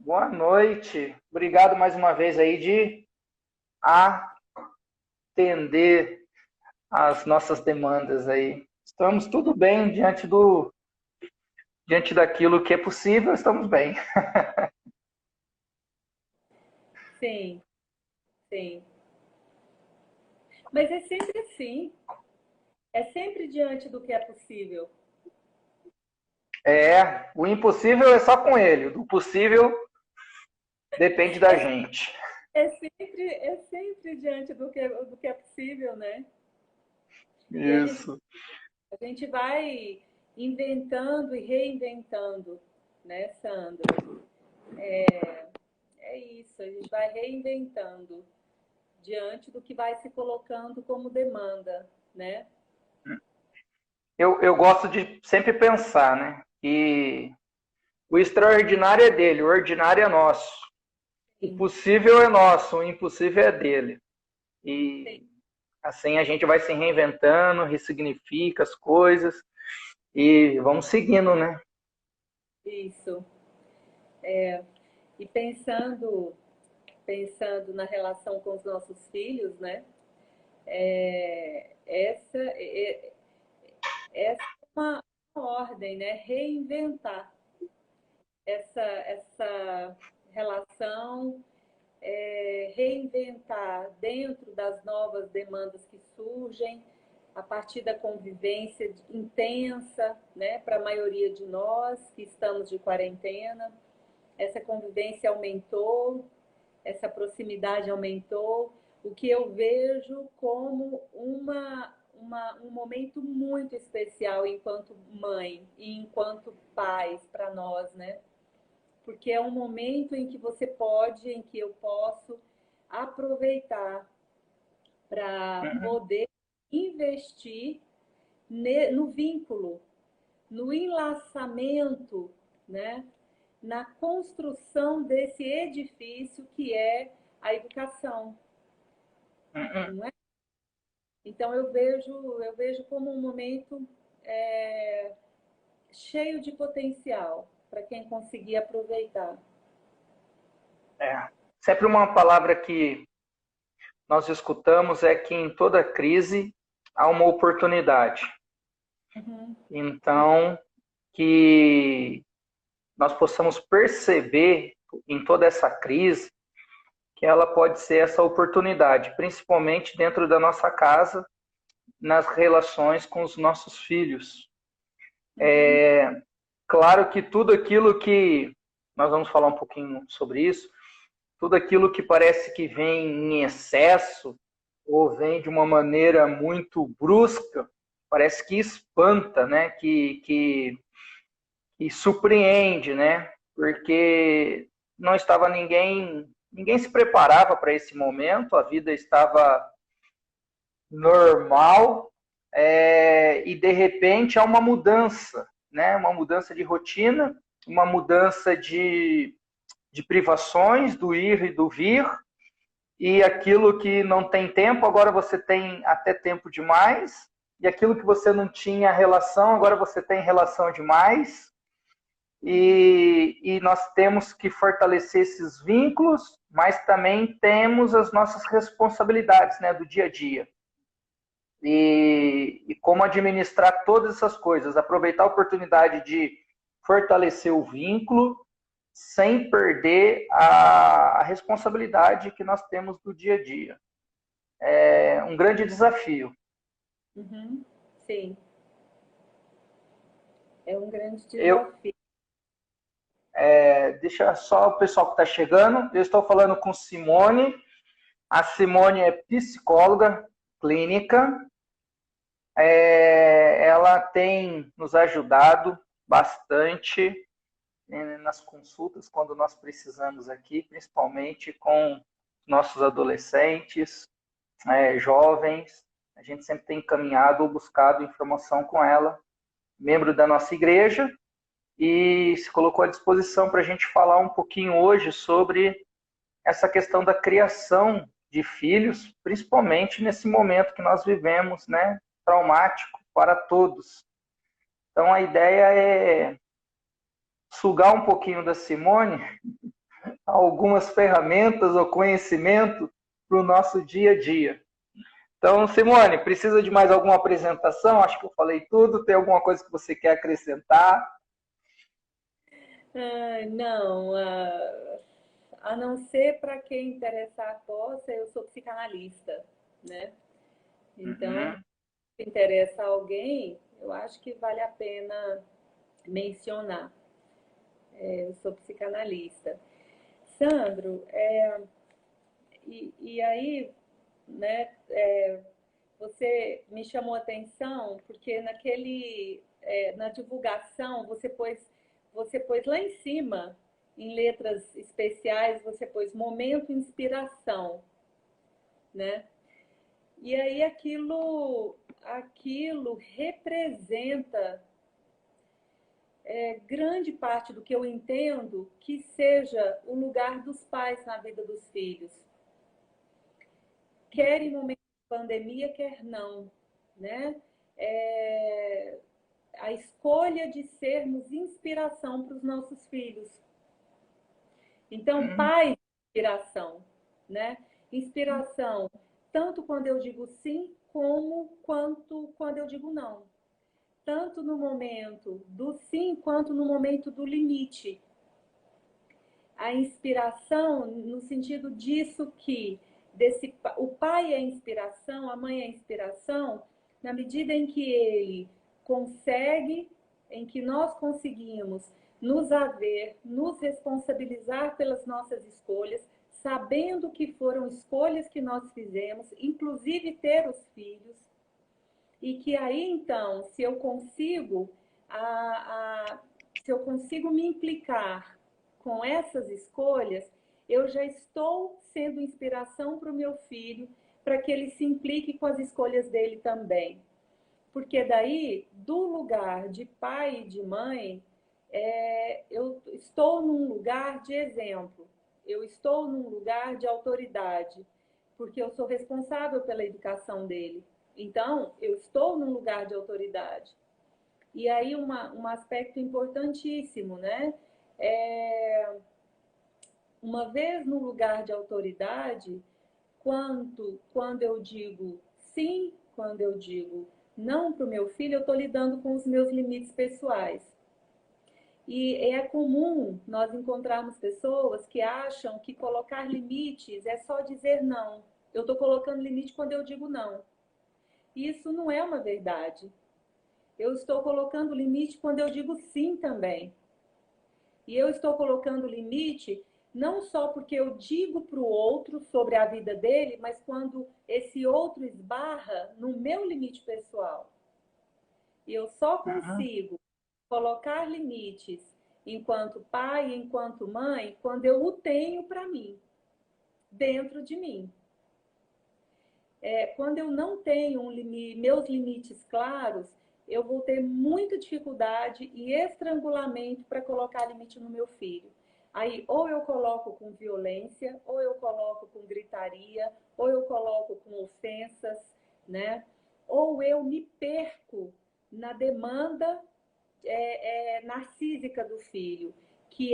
Boa noite. Obrigado mais uma vez aí de atender às nossas demandas aí. Estamos tudo bem diante daquilo que é possível, estamos bem. Sim, sim. Mas é sempre assim. É sempre diante do que é possível. O impossível é só com ele, o possível depende da É, gente. é sempre diante do que é possível, né? E Isso. a gente vai inventando e reinventando, né, Sandro? É isso, a gente vai reinventando diante do que vai se colocando como demanda, né? Eu gosto de sempre pensar, né? Que o extraordinário é dele, o ordinário é nosso. O Sim, possível é nosso, o impossível é dele. sim, E assim a gente vai se reinventando, ressignifica as coisas e vamos seguindo, né? isso. E pensando na relação com os nossos filhos, né? Essa é uma ordem, né? Reinventar essa relação, reinventar dentro das novas demandas que surgem a partir da convivência intensa, né? Para a maioria de nós que estamos de quarentena, essa convivência aumentou, essa proximidade aumentou, o que eu vejo como um momento muito especial enquanto mãe e enquanto pais para nós, né? Porque é um momento em que você pode, em que eu posso aproveitar para Uhum. poder investir no vínculo, no enlaçamento, né? Na construção desse edifício que é a educação, Uhum. não é? Então eu vejo como um momento é, cheio de potencial para quem conseguir aproveitar. É. Sempre uma palavra que nós escutamos é que em toda crise há uma oportunidade. Uhum, Então, que nós possamos perceber em toda essa crise que ela pode ser essa oportunidade, principalmente dentro da nossa casa, nas relações com os nossos filhos. uhum, Claro que tudo aquilo que nós vamos falar um pouquinho sobre isso, tudo aquilo que parece que vem em excesso ou vem de uma maneira muito brusca, parece que espanta, né? Que surpreende, né? Porque não estava ninguém se preparava para esse momento, a vida estava normal, e de repente há uma mudança, né? Uma mudança de rotina, uma mudança de privações, do ir e do vir, e aquilo que não tem tempo, agora você tem até tempo demais, e aquilo que você não tinha relação, agora você tem relação demais, e nós temos que fortalecer esses vínculos, mas também temos as nossas responsabilidades, né, do dia a dia. E como administrar todas essas coisas, aproveitar a oportunidade de fortalecer o vínculo sem perder a responsabilidade que nós temos do dia a dia. É um grande desafio. uhum. Sim, é um grande Eu, desafio. deixa só o pessoal que está chegando. Eu estou falando com Simone. A Simone é psicóloga clínica. Ela tem nos ajudado bastante nas consultas quando nós precisamos aqui, principalmente com nossos adolescentes, jovens. A gente sempre tem encaminhado ou buscado informação com ela, membro da nossa igreja, e se colocou à disposição para a gente falar um pouquinho hoje sobre essa questão da criação de filhos, principalmente nesse momento que nós vivemos, né, traumático para todos. Então a ideia é sugar um pouquinho da Simone algumas ferramentas ou conhecimento para o nosso dia a dia. Então, Simone, precisa de mais alguma apresentação? Acho que eu falei tudo. Tem alguma coisa que você quer acrescentar? Não, a não ser para quem interessar possa, eu sou psicanalista, né? Então, Uhum. se interessa a alguém, eu acho que vale a pena mencionar. Eu sou psicanalista. Sandro, e aí, né, você me chamou a atenção porque na divulgação você pôs lá em cima, em letras especiais, você pôs momento inspiração, né? E aí aquilo representa grande parte do que eu entendo que seja o lugar dos pais na vida dos filhos. Quer em momento de pandemia, quer não, né? É, a escolha de sermos inspiração para os nossos filhos. Então, pais, inspiração, né? Inspiração, tanto quando eu digo sim, quanto quando eu digo não. Tanto no momento do sim, quanto no momento do limite. A inspiração, no sentido disso que o pai é inspiração, a mãe é inspiração, na medida em que ele consegue, em que nós conseguimos nos haver, nos responsabilizar pelas nossas escolhas, sabendo que foram escolhas que nós fizemos, inclusive ter os filhos, e que aí então, se eu consigo me implicar com essas escolhas, eu já estou sendo inspiração para o meu filho, para que ele se implique com as escolhas dele também. Porque daí, do lugar de pai e de mãe, eu estou num lugar de exemplo, eu estou num lugar de autoridade, porque eu sou responsável pela educação dele. Então, eu estou num lugar de autoridade. E aí, um aspecto importantíssimo, né? Uma vez no lugar de autoridade, quando eu digo sim, quando eu digo não para o meu filho, eu estou lidando com os meus limites pessoais. E é comum nós encontrarmos pessoas que acham que colocar limites é só dizer não. Eu estou colocando limite quando eu digo não. Isso não é uma verdade. Eu estou colocando limite quando eu digo sim também. E eu estou colocando limite não só porque eu digo para o outro sobre a vida dele, mas quando esse outro esbarra no meu limite pessoal. E eu só Uhum. consigo colocar limites enquanto pai, enquanto mãe, quando eu o tenho para mim, dentro de mim. Quando eu não tenho meus limites claros, eu vou ter muita dificuldade e estrangulamento para colocar limite no meu filho. Aí, ou eu coloco com violência, ou eu coloco com gritaria, ou eu coloco com ofensas, né? Ou eu me perco na demanda narcísica do filho, que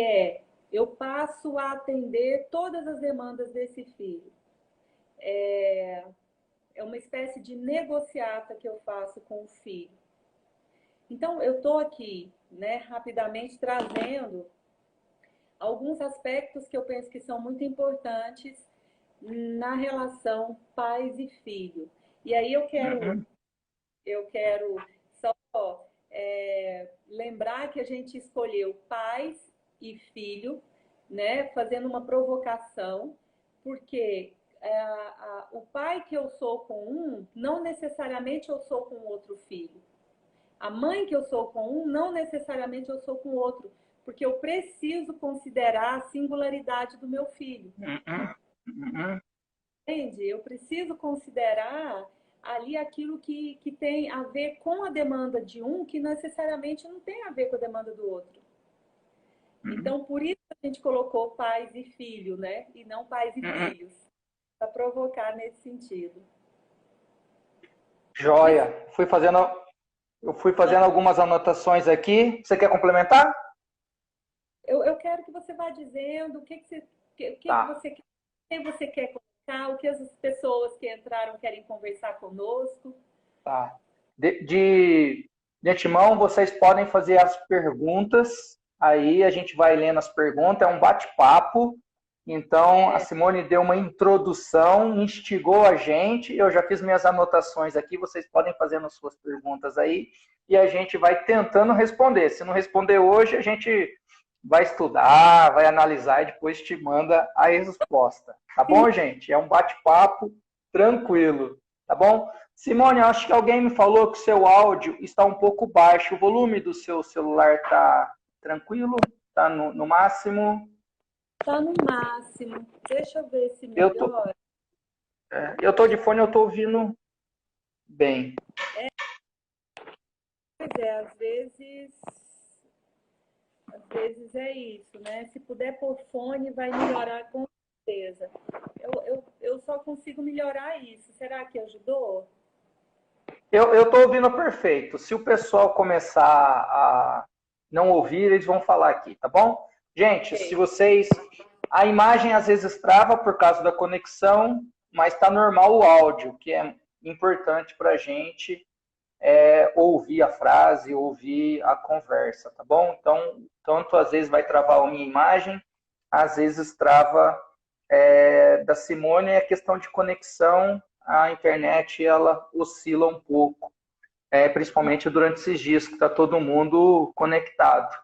eu passo a atender todas as demandas desse filho. É uma espécie de negociata que eu faço com o filho. Então, eu estou aqui, né, rapidamente trazendo alguns aspectos que eu penso que são muito importantes na relação pais e filho. E aí Uhum. eu quero só lembrar que a gente escolheu pais e filho, né, fazendo uma provocação, porque o pai que eu sou com um, não necessariamente eu sou com outro filho. A mãe que eu sou com um, não necessariamente eu sou com outro, porque eu preciso considerar a singularidade do meu filho. Uhum. Uhum. Entende? Eu preciso considerar ali aquilo que tem a ver com a demanda de um, que necessariamente não tem a ver com a demanda do outro. Então, por isso a gente colocou pais e filho, né? E não pais e Uhum. filhos, para provocar nesse sentido. Mas Joia. Eu fui fazendo algumas anotações aqui. Você quer complementar? eu quero que você vá dizendo o que que Tá. você, que você quer colocar, o que as pessoas que entraram querem conversar conosco. Tá. De antemão, vocês podem fazer as perguntas, aí a gente vai lendo as perguntas, é um bate-papo. Então, a É, Simone deu uma introdução, instigou a gente, eu já fiz minhas anotações aqui, vocês podem fazer as suas perguntas aí, e a gente vai tentando responder. Se não responder hoje, a gente vai estudar, vai analisar e depois te manda a resposta. Tá bom, gente? É um bate-papo tranquilo, tá bom? Simone, acho que alguém me falou que o seu áudio está um pouco baixo. O volume do seu celular está tranquilo? Está no máximo? tá no máximo. Deixa eu ver se Eu tô, melhora. eu tô de fone, eu tô ouvindo bem. Pois é, às vezes é isso, né? Se puder pôr fone, vai melhorar com certeza. Eu só consigo melhorar isso. Será que ajudou? Eu tô ouvindo perfeito. Se o pessoal começar a não ouvir, eles vão falar aqui, tá bom? Gente, se Ok. vocês. A imagem às vezes trava por causa da conexão, mas está normal o áudio, que é importante para a gente ouvir a frase, ouvir a conversa, tá bom? Então, tanto às vezes vai travar a minha imagem, às vezes trava da Simone, é questão de conexão, a internet ela oscila um pouco, principalmente durante esses dias que está todo mundo conectado,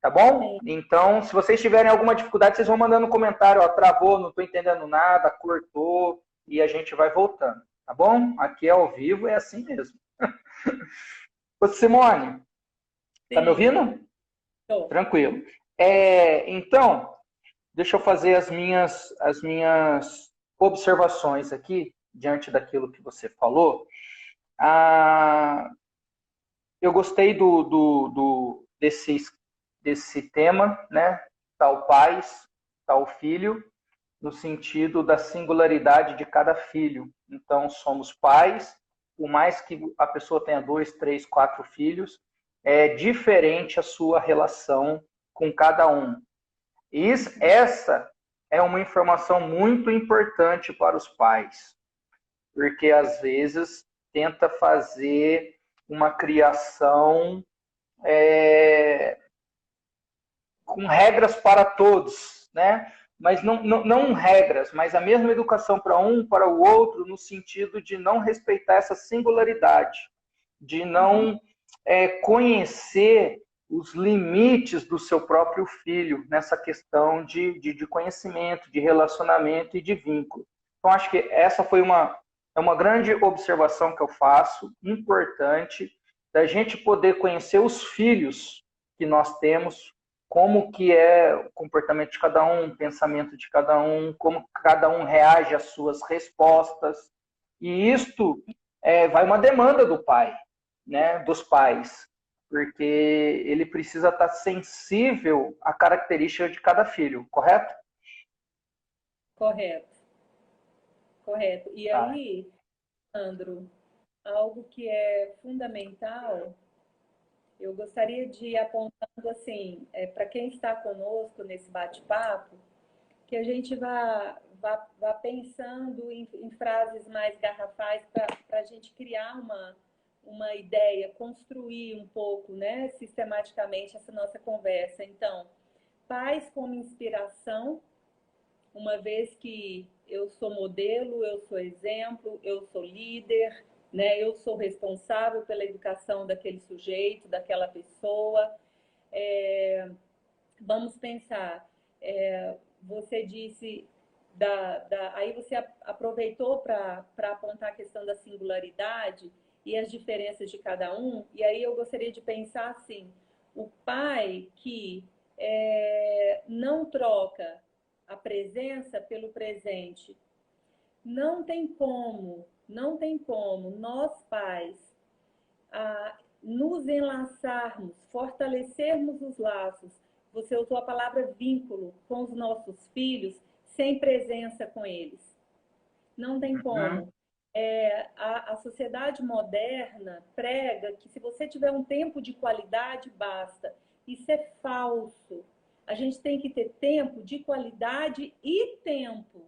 tá bom? Sim, Então, se vocês tiverem alguma dificuldade, vocês vão mandando um comentário, ó, travou, não estou entendendo nada, cortou, e a gente vai voltando, tá bom? Aqui é ao vivo, é assim mesmo. Ô, Simone, tá me sim. ouvindo? Tô. Tranquilo. Então, deixa eu fazer as minhas observações aqui, diante daquilo que você falou. Ah, eu gostei desse tema, né? Tal pais, tal filho, no sentido da singularidade de cada filho. Então, somos pais, por mais que a pessoa tenha 2, 3, 4 filhos, é diferente a sua relação com cada um. E essa é uma informação muito importante para os pais, porque às vezes tenta fazer uma criação é, com regras para todos, né? Mas não regras, mas a mesma educação para um, para o outro, no sentido de não respeitar essa singularidade, de Uhum. não conhecer os limites do seu próprio filho nessa questão de conhecimento, de relacionamento e de vínculo. Então, acho que essa foi uma grande observação que eu faço, importante, da gente poder conhecer os filhos que nós temos, como que é o comportamento de cada um, o pensamento de cada um, como cada um reage às suas respostas. E isto vai uma demanda do pai, né, dos pais, porque ele precisa estar sensível à característica de cada filho, correto? Correto, correto. E Tá. aí, Sandro, algo que é fundamental, eu gostaria de ir apontando assim, para quem está conosco nesse bate-papo, que a gente vá pensando em frases mais garrafais para a gente criar uma ideia, construir um pouco, né, sistematicamente essa nossa conversa. Então, pais como inspiração, uma vez que eu sou modelo, eu sou exemplo, eu sou líder, né? Eu sou responsável pela educação daquele sujeito, daquela pessoa. Vamos pensar, você disse, aí você aproveitou para apontar a questão da singularidade e as diferenças de cada um, e aí eu gostaria de pensar assim, o pai que não troca a presença pelo presente, não tem como nós pais nos enlaçarmos, fortalecermos os laços. Você usou a palavra vínculo com os nossos filhos sem presença com eles. Não tem Uhum. como. A sociedade moderna prega que se você tiver um tempo de qualidade, basta. Isso é falso. A gente tem que ter tempo de qualidade e tempo.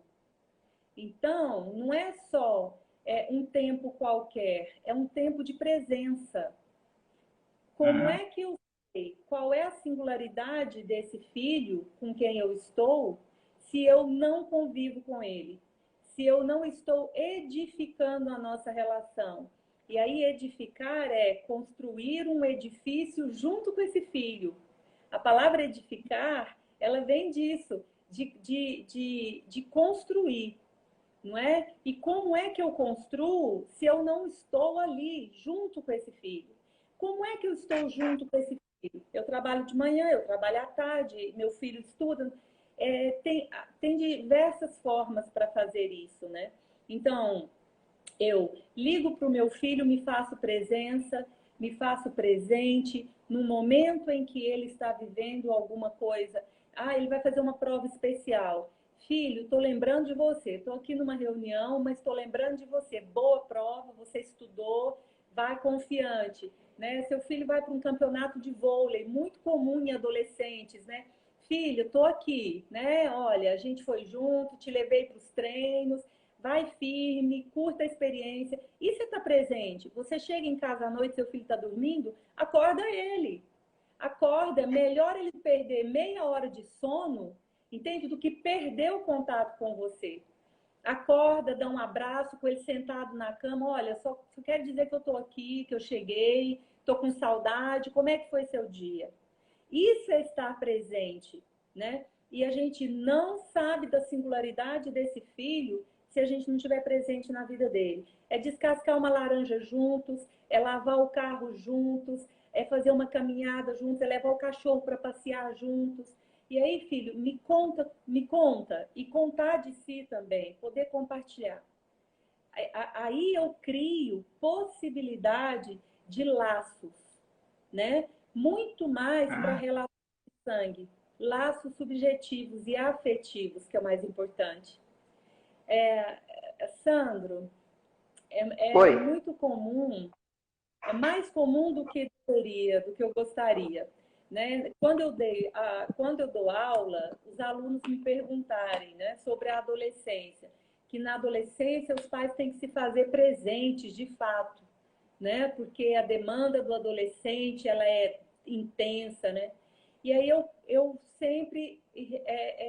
Então, não é só um tempo qualquer, é um tempo de presença. Como é que eu sei qual é a singularidade desse filho com quem eu estou se eu não convivo com ele? Se eu não estou edificando a nossa relação? E aí, edificar é construir um edifício junto com esse filho. A palavra edificar, ela vem disso, de construir, não é? E como é que eu construo se eu não estou ali junto com esse filho? Como é que eu estou junto com esse filho? Eu trabalho de manhã, eu trabalho à tarde, meu filho estuda. Tem diversas formas para fazer isso, né? Então, eu ligo para o meu filho, me faço presença, me faço presente no momento em que ele está vivendo alguma coisa. Ah, ele vai fazer uma prova especial. Filho, estou lembrando de você. Estou aqui numa reunião, mas estou lembrando de você. Boa prova, você estudou, vai confiante. Né? Seu filho vai para um campeonato de vôlei, muito comum em adolescentes, né? Filho, estou aqui, né? Olha, a gente foi junto, te levei para os treinos, vai firme, curta a experiência. E você está presente? Você chega em casa à noite, seu filho está dormindo, acorda ele. Acorda, melhor ele perder meia hora de sono, entende? Do que perder o contato com você. Acorda, dá um abraço com ele sentado na cama. Olha, só quero dizer que eu estou aqui, que eu cheguei, estou com saudade. Como é que foi seu dia? Isso é estar presente, né? E a gente não sabe da singularidade desse filho se a gente não estiver presente na vida dele. É descascar uma laranja juntos, é lavar o carro juntos, é fazer uma caminhada juntos, é levar o cachorro para passear juntos. E aí, filho, me conta, e contar de si também, poder compartilhar. Aí eu crio possibilidade de laços, né? Muito mais para relação de sangue, laços subjetivos e afetivos, que é o mais importante. Sandro, Oi. muito comum, é mais comum do que deveria, do que eu gostaria. Né? Quando eu dou aula, os alunos me perguntarem, né, sobre a adolescência, que na adolescência os pais têm que se fazer presentes de fato, né? Porque a demanda do adolescente ela é intensa, né? E aí eu sempre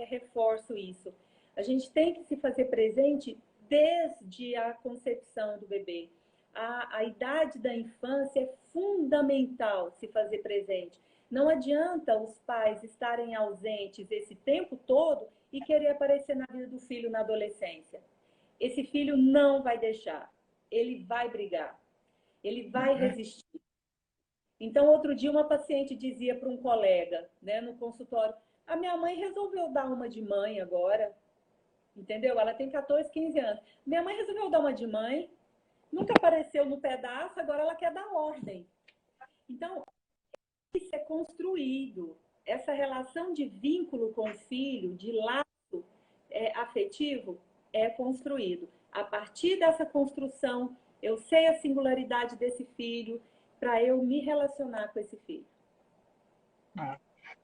reforço isso. A gente tem que se fazer presente desde a concepção do bebê. A idade da infância é fundamental se fazer presente. Não adianta os pais estarem ausentes esse tempo todo e querer aparecer na vida do filho na adolescência. Esse filho não vai deixar. Ele vai brigar. Ele vai resistir. Então, outro dia, uma paciente dizia para um colega, né, no consultório, a minha mãe resolveu dar uma de mãe agora, entendeu? Ela tem 14, 15 anos. Minha mãe resolveu dar uma de mãe, nunca apareceu no pedaço, agora ela quer dar ordem. Então, isso é construído. Essa relação de vínculo com o filho, de laço afetivo, é construído. A partir dessa construção, eu sei a singularidade desse filho para eu me relacionar com esse filho.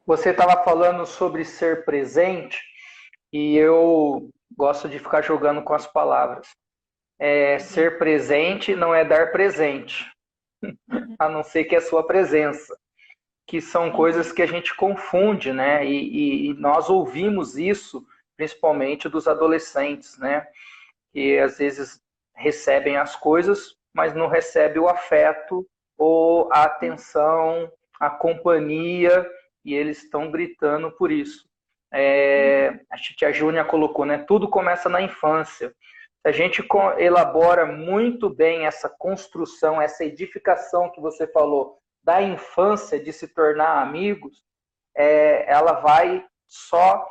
Você estava falando sobre ser presente e eu gosto de ficar jogando com as palavras. Ser presente não é dar presente, a não ser que é a sua presença, que são coisas que a gente confunde, né? E nós ouvimos isso principalmente dos adolescentes, né? Que às vezes recebem as coisas, mas não recebem o afeto ou a atenção, a companhia, e eles estão gritando por isso. A tia Júnia colocou, né? Tudo começa na infância. Se a gente elabora muito bem essa construção, essa edificação que você falou, da infância de se tornar amigos, ela vai só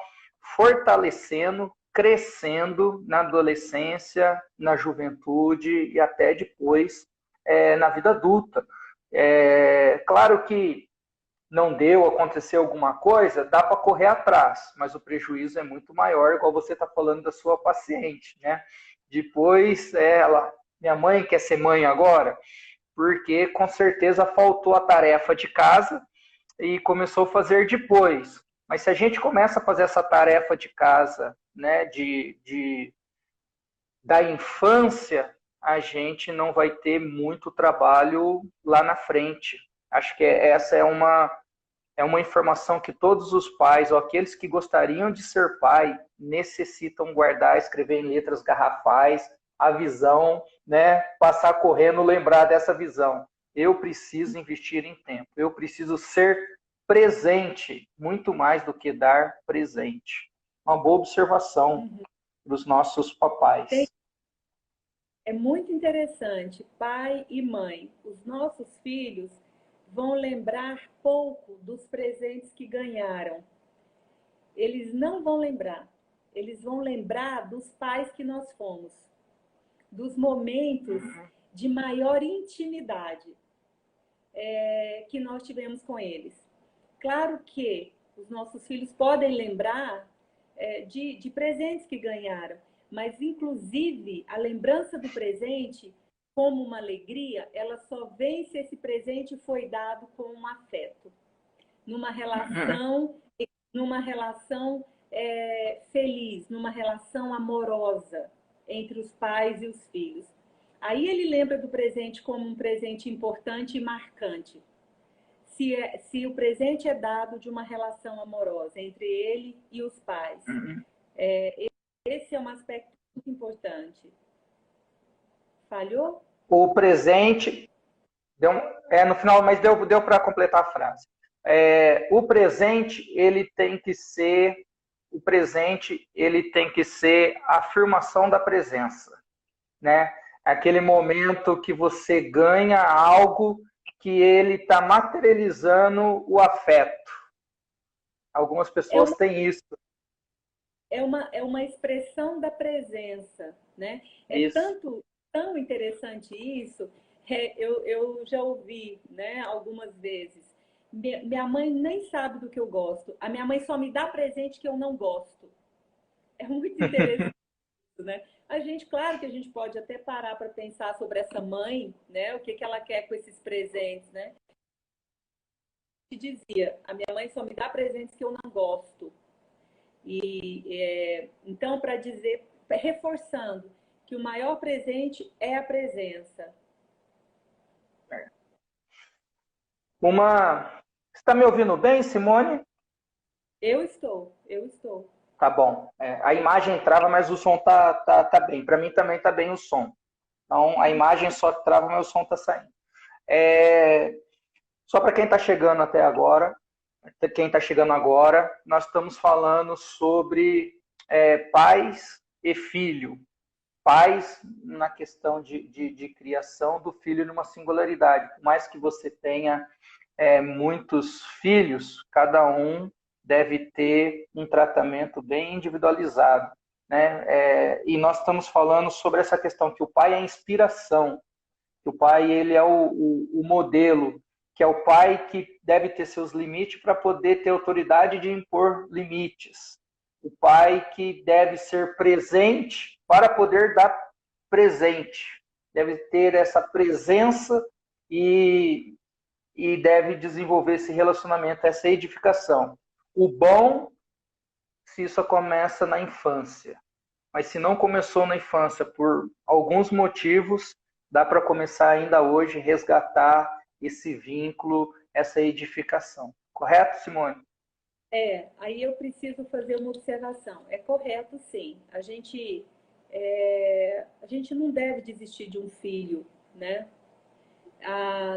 fortalecendo, crescendo na adolescência, na juventude e até depois na vida adulta. Claro que não deu, aconteceu alguma coisa, dá para correr atrás, mas o prejuízo é muito maior, igual você está falando da sua paciente, né? Depois, minha mãe quer ser mãe agora, porque com certeza faltou a tarefa de casa e começou a fazer depois. Mas se a gente começa a fazer essa tarefa de casa, né, da infância, a gente não vai ter muito trabalho lá na frente. Acho que essa é uma informação que todos os pais, ou aqueles que gostariam de ser pai, necessitam guardar, escrever em letras garrafais, a visão, né? Passar correndo, lembrar dessa visão. Eu preciso investir em tempo, eu preciso ser presente, muito mais do que dar presente. Uma boa observação dos nossos papais. É muito interessante, pai e mãe. Os nossos filhos vão lembrar pouco dos presentes que ganharam. Eles não vão lembrar. Eles vão lembrar dos pais que nós fomos, dos momentos de maior intimidade que nós tivemos com eles. Claro que os nossos filhos podem lembrar de presentes que ganharam, mas inclusive a lembrança do presente como uma alegria, ela só vem se esse presente foi dado com um afeto, numa relação feliz, numa relação amorosa entre os pais e os filhos. Aí ele lembra do presente como um presente importante e marcante. Se o presente é dado de uma relação amorosa entre ele e os pais. Esse é um aspecto muito importante. Falhou? O presente, no final, mas deu para completar a frase. O presente, ele tem que ser a afirmação da presença, né? Aquele momento que você ganha algo que ele está materializando o afeto. Algumas pessoas têm isso. É uma expressão da presença, né? Tão interessante isso. Eu já ouvi, né, algumas vezes. Minha mãe nem sabe do que eu gosto. A minha mãe só me dá presente que eu não gosto. É muito interessante, né? Claro que a gente pode até parar para pensar sobre essa mãe, né? O que ela quer com esses presentes, né? Eu dizia, a minha mãe só me dá presentes que eu não gosto. Então, para dizer, reforçando que o maior presente é a presença. Você está me ouvindo bem, Simone? Eu estou. Tá bom. A imagem trava, mas o som tá bem. Para mim também tá bem o som. Então, a imagem só trava, mas o som tá saindo. Só para quem está chegando até agora, nós estamos falando sobre pais e filho. Pais na questão de criação do filho numa singularidade. Por mais que você tenha muitos filhos, cada um deve ter um tratamento bem individualizado, né? E nós estamos falando sobre essa questão que o pai é a inspiração, que o pai ele é o modelo, que é o pai que deve ter seus limites para poder ter autoridade de impor limites. O pai que deve ser presente para poder dar presente. Deve ter essa presença e deve desenvolver esse relacionamento, essa edificação. O bom, se isso começa na infância. Mas se não começou na infância por alguns motivos, dá para começar ainda hoje resgatar esse vínculo, essa edificação. Correto, Simone? Aí eu preciso fazer uma observação. É correto, sim. A gente não deve desistir de um filho, né?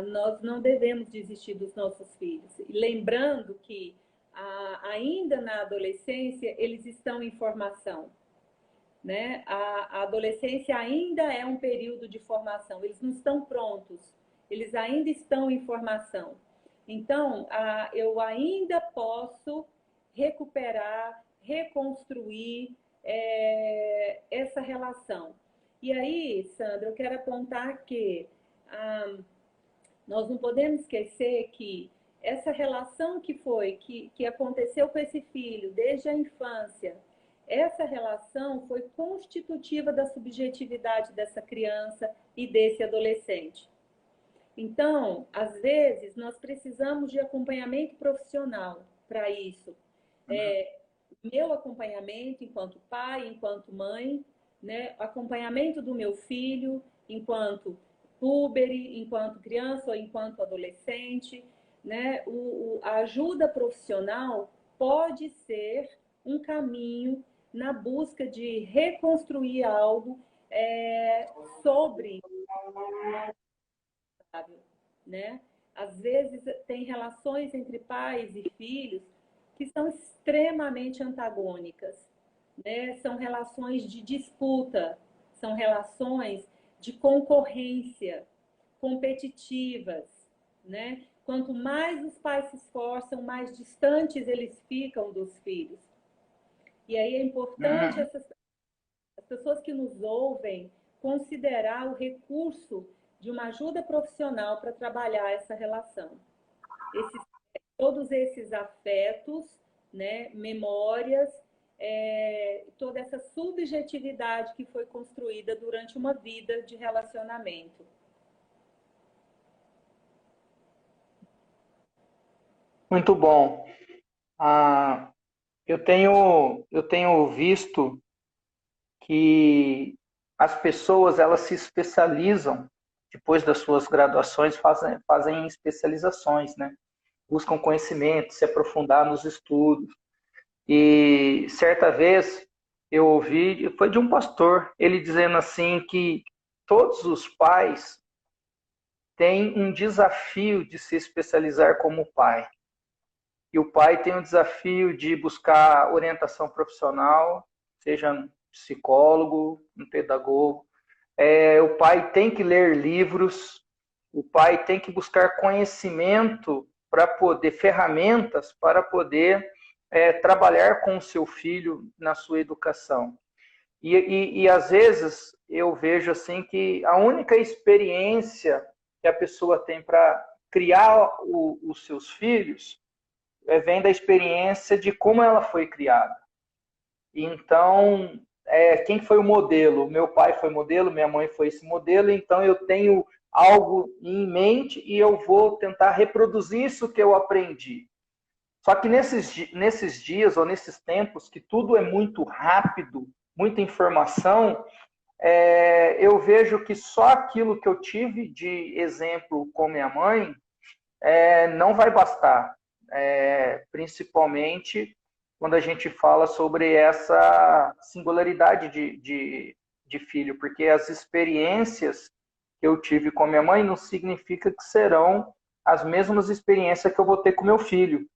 Nós não devemos desistir dos nossos filhos. Lembrando que ainda na adolescência eles estão em formação, né? A adolescência ainda é um período de formação, eles não estão prontos, eles ainda estão em formação. Então, eu ainda posso recuperar, reconstruir essa relação. E aí, Sandra, eu quero apontar que nós não podemos esquecer que essa relação que aconteceu com esse filho desde a infância, essa relação foi constitutiva da subjetividade dessa criança e desse adolescente. Então, às vezes, nós precisamos de acompanhamento profissional para isso, meu acompanhamento enquanto pai, enquanto mãe, né? Acompanhamento do meu filho enquanto púbere, enquanto criança ou enquanto adolescente, né? A ajuda profissional pode ser um caminho na busca de reconstruir algo sobre, né? Às vezes tem relações entre pais e filhos que são extremamente antagônicas, né? São relações de disputa, são relações de concorrência, competitivas, né? Quanto mais os pais se esforçam, mais distantes eles ficam dos filhos. E aí é importante Uhum. as pessoas que nos ouvem considerar o recurso de uma ajuda profissional para trabalhar essa relação. Todos esses afetos, né, memórias, toda essa subjetividade que foi construída durante uma vida de relacionamento. Muito bom. Ah, eu tenho visto que as pessoas elas se especializam depois das suas graduações, fazem especializações, né? Buscam conhecimento, se aprofundar nos estudos. E certa vez eu ouvi, foi de um pastor, ele dizendo assim que todos os pais têm um desafio de se especializar como pai. E o pai tem o desafio de buscar orientação profissional, seja um psicólogo, um pedagogo. O pai tem que ler livros, o pai tem que buscar conhecimento para poder, ferramentas para poder trabalhar com o seu filho na sua educação. E às vezes eu vejo assim que a única experiência que a pessoa tem para criar os seus filhos vem da experiência de como ela foi criada. Então, quem foi o modelo? Meu pai foi modelo, minha mãe foi esse modelo, então eu tenho algo em mente e eu vou tentar reproduzir isso que eu aprendi. Só que nesses dias ou nesses tempos que tudo é muito rápido, muita informação, eu vejo que só aquilo que eu tive de exemplo com minha mãe não vai bastar, principalmente quando a gente fala sobre essa singularidade de filho, porque as experiências que eu tive com minha mãe não significa que serão as mesmas experiências que eu vou ter com meu filho.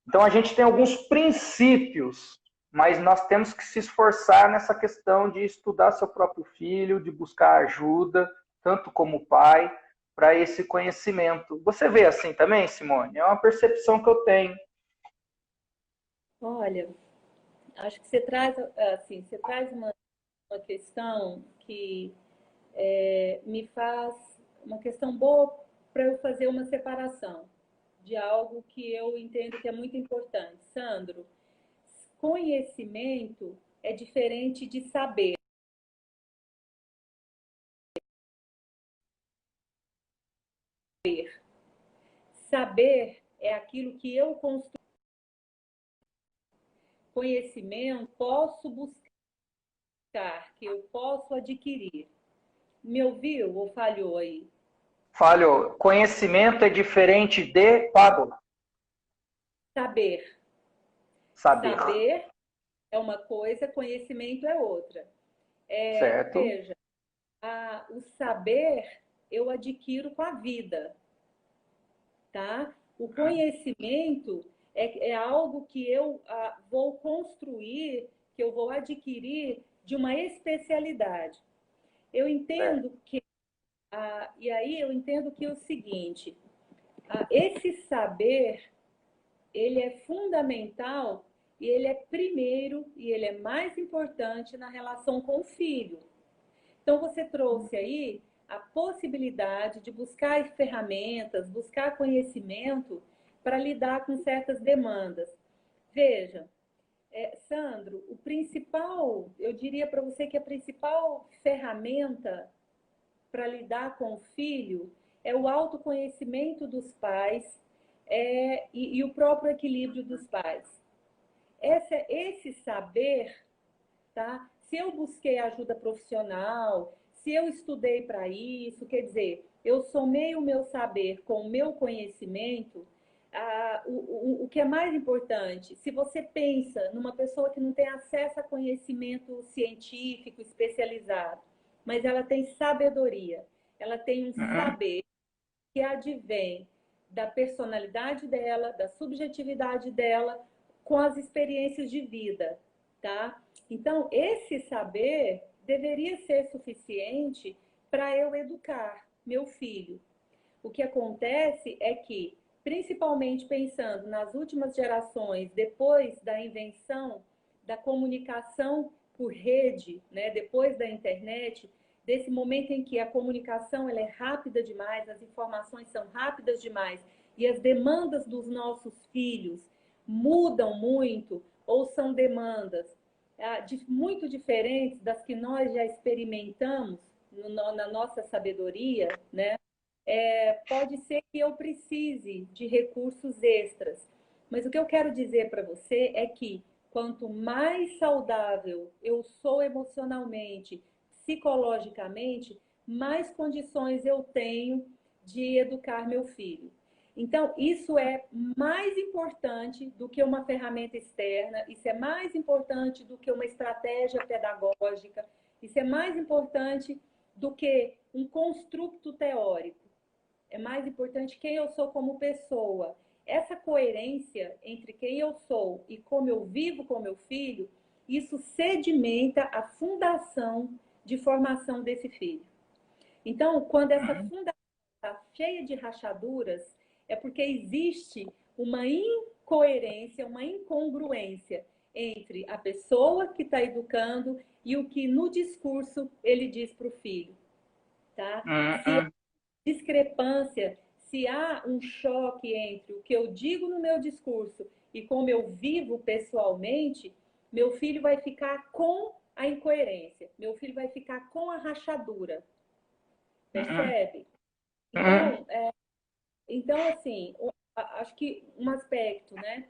Então a gente tem alguns princípios, mas nós temos que se esforçar nessa questão de estudar seu próprio filho, de buscar ajuda, tanto como pai, para esse conhecimento. Você vê assim também, Simone? É uma percepção que eu tenho. Olha, acho que você traz, assim, você traz uma questão que me faz uma questão boa para eu fazer uma separação de algo que eu entendo que é muito importante. Sandro, conhecimento é diferente de saber. Saber é aquilo que eu construo. Conhecimento posso buscar, que eu posso adquirir. Me ouviu ou falhou aí? Falho, conhecimento é diferente de Pablo. Saber. Saber. Saber é uma coisa, conhecimento é outra. Certo? Veja, o saber eu adquiro com a vida, tá? O conhecimento é algo que eu vou construir, que eu vou adquirir de uma especialidade. Eu Certo. entendo que, e aí eu entendo que é o seguinte, esse saber, ele é fundamental e ele é primeiro e ele é mais importante na relação com o filho. Então, você trouxe aí a possibilidade de buscar ferramentas, buscar conhecimento para lidar com certas demandas. Veja, Sandro, o principal, eu diria para você que a principal ferramenta para lidar com o filho é o autoconhecimento dos pais e o próprio equilíbrio dos pais. esse saber, tá? Se eu busquei ajuda profissional, se eu estudei para isso, quer dizer, eu somei o meu saber com o meu conhecimento, o que é mais importante, se você pensa numa pessoa que não tem acesso a conhecimento científico especializado, mas ela tem sabedoria, ela tem um Uhum. saber que advém da personalidade dela, da subjetividade dela, com as experiências de vida, tá? Então, esse saber deveria ser suficiente para eu educar meu filho. O que acontece é que, principalmente pensando nas últimas gerações, depois da invenção da comunicação por rede, né, depois da internet, desse momento em que a comunicação ela é rápida demais, as informações são rápidas demais e as demandas dos nossos filhos mudam muito ou são demandas muito diferentes das que nós já experimentamos na nossa sabedoria, né? Pode ser que eu precise de recursos extras. Mas o que eu quero dizer para você é que quanto mais saudável eu sou emocionalmente, psicologicamente, mais condições eu tenho de educar meu filho. Então, isso é mais importante do que uma ferramenta externa, isso é mais importante do que uma estratégia pedagógica, isso é mais importante do que um construto teórico. É mais importante quem eu sou como pessoa. Essa coerência entre quem eu sou e como eu vivo com meu filho, isso sedimenta a fundação de formação desse filho. Então, quando essa Uhum. fundação está cheia de rachaduras, é porque existe uma incoerência, uma incongruência entre a pessoa que está educando e o que no discurso ele diz para o filho. Tá? Se Uhum. discrepância, se há um choque entre o que eu digo no meu discurso e como eu vivo pessoalmente, meu filho vai ficar com a incoerência, meu filho vai ficar com a rachadura, Uhum. percebe? Uhum. Então, então assim, acho que um aspecto, né?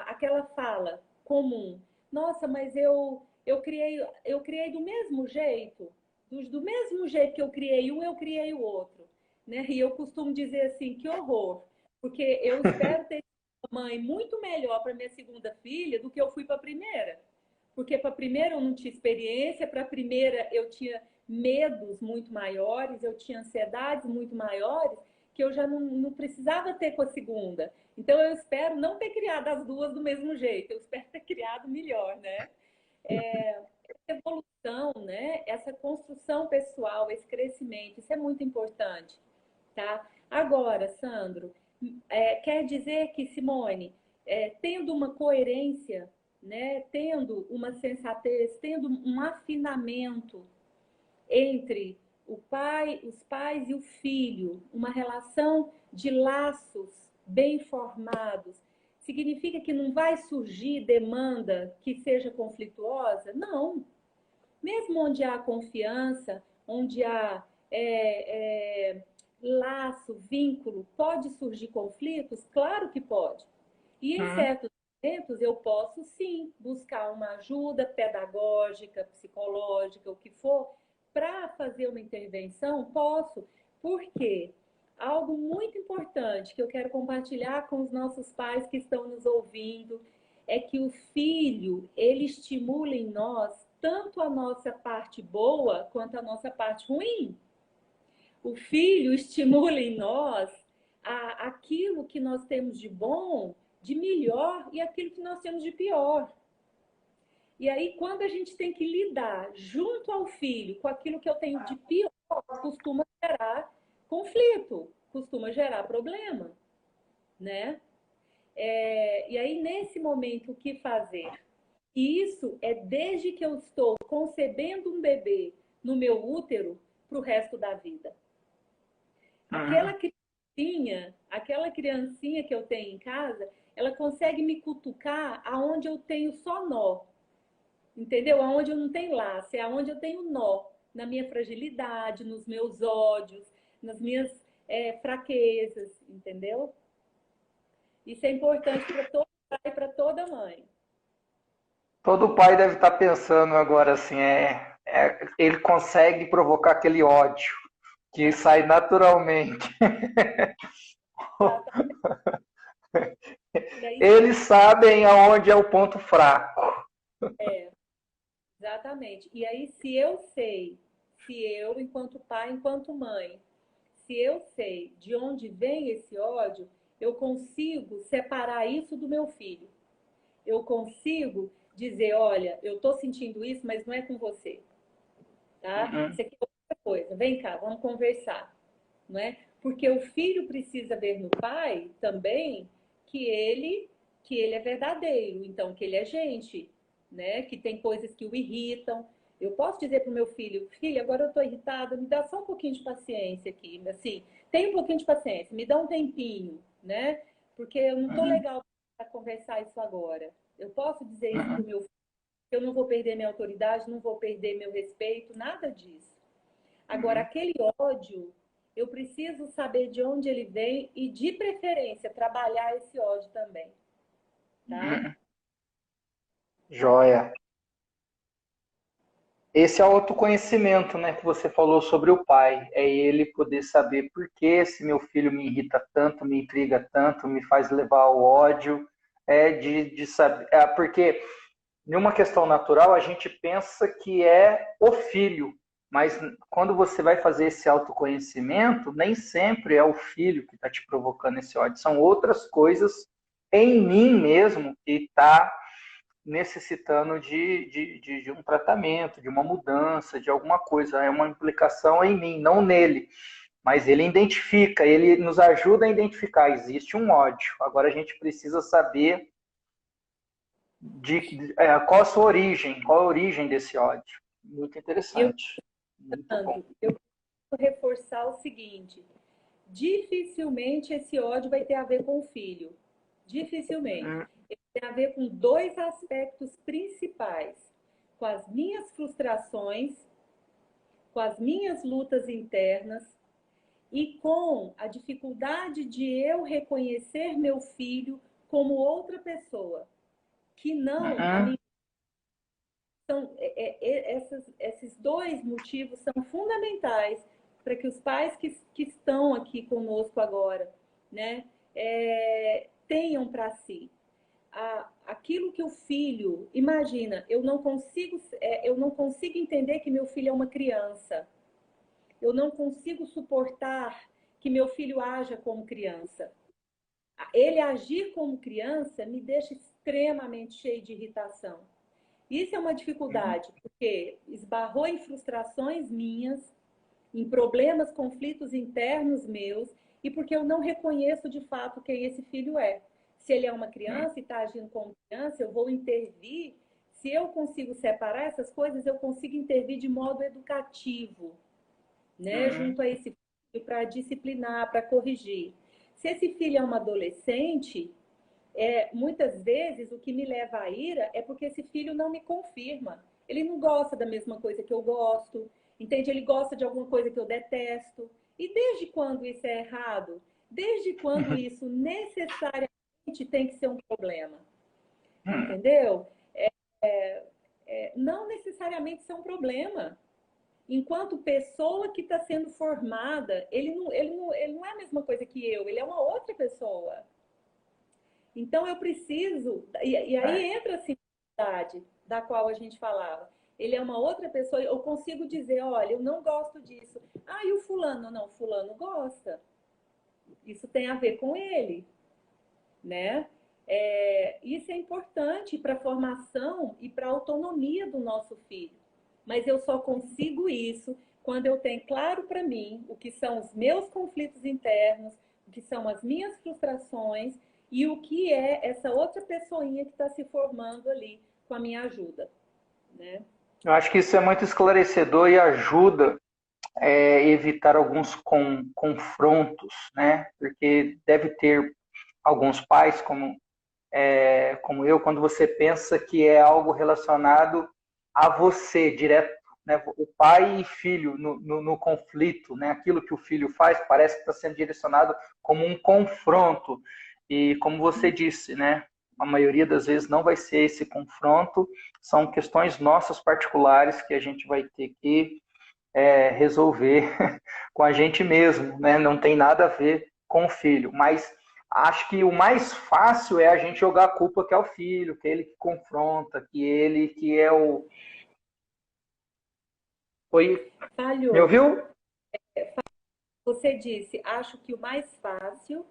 Aquela fala comum, nossa, mas eu criei do mesmo jeito, do mesmo jeito que eu criei um, eu criei o outro, né? E eu costumo dizer assim, que horror, porque eu espero ter uma mãe muito melhor para minha segunda filha do que eu fui para a primeira, porque para a primeira eu não tinha experiência, para a primeira eu tinha medos muito maiores, eu tinha ansiedades muito maiores, que eu já não precisava ter com a segunda. Então eu espero não ter criado as duas do mesmo jeito, eu espero ter criado melhor, né? Essa evolução, né? Essa construção pessoal, esse crescimento, isso é muito importante, tá? Agora, Sandro, quer dizer que, Simone, tendo uma coerência, né? Tendo uma sensatez, tendo um afinamento entre o pai, os pais e o filho, uma relação de laços bem formados, significa que não vai surgir demanda que seja conflituosa? Não. Mesmo onde há confiança, onde há laço, vínculo, pode surgir conflitos? Claro que pode. E em Uhum. certos momentos eu posso sim buscar uma ajuda pedagógica, psicológica, o que for, para fazer uma intervenção, posso. Por quê? Algo muito importante que eu quero compartilhar com os nossos pais que estão nos ouvindo é que o filho, ele estimula em nós tanto a nossa parte boa quanto a nossa parte ruim. O filho estimula em nós aquilo que nós temos de bom, de melhor e aquilo que nós temos de pior. E aí, quando a gente tem que lidar junto ao filho com aquilo que eu tenho de pior, costuma gerar conflito, costuma gerar problema, né? E aí, nesse momento, o que fazer? E isso é desde que eu estou concebendo um bebê no meu útero para o resto da vida. Uhum. Aquela criancinha que eu tenho em casa, ela consegue me cutucar aonde eu tenho só nó, entendeu? Aonde eu não tenho laço, é aonde eu tenho nó, na minha fragilidade, nos meus ódios, nas minhas fraquezas, entendeu? Isso é importante para todo pai e para toda mãe. Todo pai deve estar pensando agora assim, ele consegue provocar aquele ódio que sai naturalmente. Exata- E aí, Eles sabem aonde é o ponto fraco. é, exatamente. E aí, se eu sei, se eu, enquanto pai, enquanto mãe, se eu sei de onde vem esse ódio, eu consigo separar isso do meu filho. Eu consigo dizer, olha, eu estou sentindo isso, mas não é com você, tá? Uhum, Isso aqui é outra coisa. Vem cá, vamos conversar, não é? Porque o filho precisa ver no pai também que ele é verdadeiro, então que ele é gente, né? Que tem coisas que o irritam. Eu posso dizer para o meu filho, filho, agora eu estou irritada, me dá só um pouquinho de paciência aqui, assim, tem um pouquinho de paciência, me dá um tempinho, né? Porque eu não estou uhum, legal para conversar isso agora. Eu posso dizer isso para o uhum, meu filho, eu não vou perder minha autoridade, não vou perder meu respeito, nada disso. Agora, uhum, aquele ódio, eu preciso saber de onde ele vem e, de preferência, trabalhar esse ódio também, tá? uhum. Joia. Esse é o autoconhecimento, né, que você falou sobre o pai. É ele poder saber por que esse meu filho me irrita tanto, me intriga tanto, me faz levar ao ódio. De saber. Porque, em uma questão natural, a gente pensa que é o filho. Mas quando você vai fazer esse autoconhecimento, nem sempre é o filho que está te provocando esse ódio. São outras coisas em mim mesmo que está necessitando de um tratamento, de uma mudança, de alguma coisa. É uma implicação em mim, não nele. Mas ele identifica, ele nos ajuda a identificar, existe um ódio. Agora a gente precisa saber qual a sua origem, qual a origem desse ódio. Muito E eu, interessante. Muito bom. Sandro, eu quero reforçar o seguinte: dificilmente esse ódio vai ter a ver com o filho. Dificilmente. Hum, Ele tem a ver com dois aspectos principais: com as minhas frustrações, com as minhas lutas internas e com a dificuldade de eu reconhecer meu filho como outra pessoa, que não a hum, minha. Então, esses dois motivos são fundamentais para que os pais que estão aqui conosco agora, né, tenham para si aquilo que o filho imagina. Eu não consigo entender que meu filho é uma criança. Eu não consigo suportar que meu filho haja como criança. Ele agir como criança me deixa extremamente cheio de irritação. Isso é uma hum, dificuldade, porque esbarrou em frustrações minhas, em problemas, conflitos internos meus, e porque eu não reconheço de fato quem esse filho é. Se ele é uma hum, criança e está agindo como criança, eu vou intervir. Se eu consigo separar essas coisas, eu consigo intervir de modo educativo, né, hum, junto a esse filho para disciplinar, para corrigir. Se esse filho é uma adolescente, muitas vezes o que me leva à ira é porque esse filho não me confirma. Ele não gosta da mesma coisa que eu gosto, entende? Ele gosta de alguma coisa que eu detesto. E desde quando isso é errado? Desde quando hum, isso necessariamente tem que ser um problema? hum, Entendeu? Não necessariamente ser um problema. Enquanto pessoa que está sendo formada, ele não é a mesma coisa que eu, ele é uma outra pessoa. Então eu preciso, e aí é, entra a simplicidade da qual a gente falava. Ele é uma outra pessoa, eu consigo dizer, olha, eu não gosto disso. Ah, e o fulano? Não, o fulano gosta. Isso tem a ver com ele, né? Isso é importante para a formação e para a autonomia do nosso filho. Mas eu só consigo isso quando eu tenho claro para mim o que são os meus conflitos internos, o que são as minhas frustrações e o que é essa outra pessoinha que está se formando ali com a minha ajuda, né? Eu acho que isso é muito esclarecedor e ajuda evitar alguns confrontos, né? Porque deve ter alguns pais, como eu, quando você pensa que é algo relacionado a você, direto, né? O pai e filho no conflito, né? Aquilo que o filho faz parece que está sendo direcionado como um confronto. E como você disse, né? a maioria das vezes não vai ser esse confronto, são questões nossas particulares que a gente vai ter que resolver com a gente mesmo, né? Não tem nada a ver com o filho, mas acho que o mais fácil é a gente jogar a culpa que é o filho, que é ele que confronta, que ele que é o... Oi, me Falhou. ouviu? Você disse, acho que o mais fácil